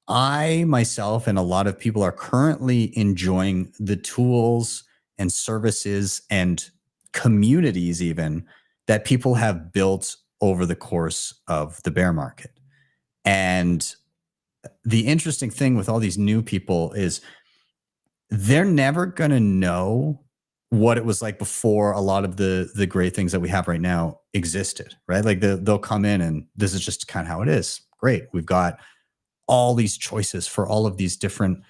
I myself and a lot of people are currently enjoying the tools and services and communities even that people have built over the course of the bear market. And the interesting thing with all these new people is they're never going to know what it was like before a lot of the great things that we have right now existed, right? Like they'll come in and this is just kind of how it is. Great. We've got all these choices for all of these different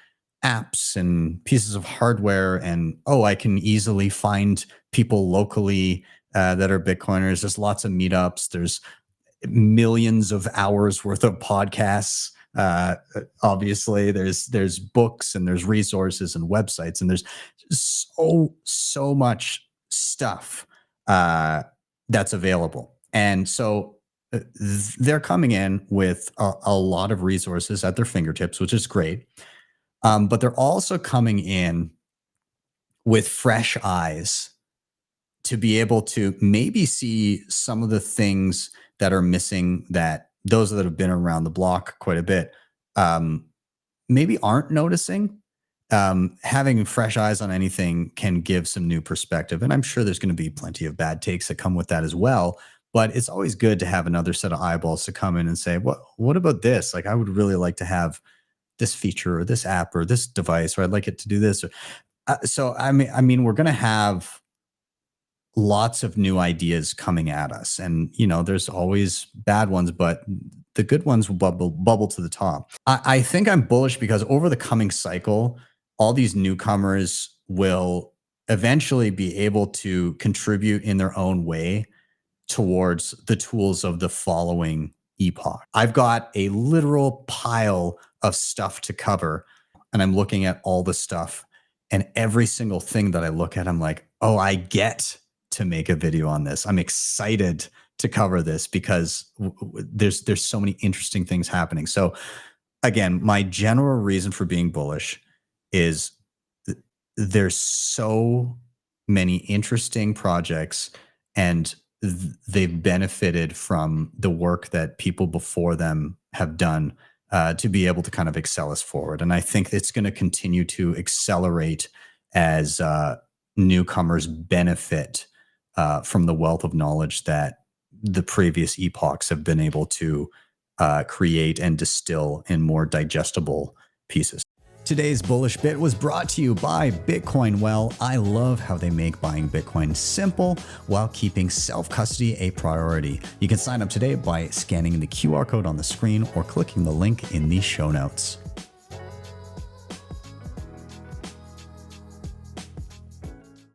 apps and pieces of hardware. And oh, I can easily find people locally that are Bitcoiners. There's lots of meetups. There's millions of hours worth of podcasts. Obviously, there's books and there's resources and websites and there's so much stuff that's available. And so they're coming in with a lot of resources at their fingertips, which is great. But they're also coming in with fresh eyes to be able to maybe see some of the things that are missing that those that have been around the block quite a bit maybe aren't noticing. Having fresh eyes on anything can give some new perspective. And I'm sure there's going to be plenty of bad takes that come with that as well. But it's always good to have another set of eyeballs to come in and say, what about this? Like, I would really like to have this feature or this app or this device, or I'd like it to do this. So, I mean, we're going to have lots of new ideas coming at us. And, there's always bad ones, but the good ones will bubble to the top. I think I'm bullish because over the coming cycle, all these newcomers will eventually be able to contribute in their own way towards the tools of the following epoch. I've got a literal pile of stuff to cover, and I'm looking at all the stuff, and every single thing that I look at, I'm like, oh, I get to make a video on this. I'm excited to cover this because there's so many interesting things happening. So again, my general reason for being bullish is there's so many interesting projects and they've benefited from the work that people before them have done to be able to kind of excel us forward. And I think it's going to continue to accelerate as newcomers benefit from the wealth of knowledge that the previous epochs have been able to create and distill in more digestible pieces. Today's Bullish Bit was brought to you by Bitcoin Well. I love how they make buying Bitcoin simple while keeping self-custody a priority. You can sign up today by scanning the QR code on the screen or clicking the link in the show notes.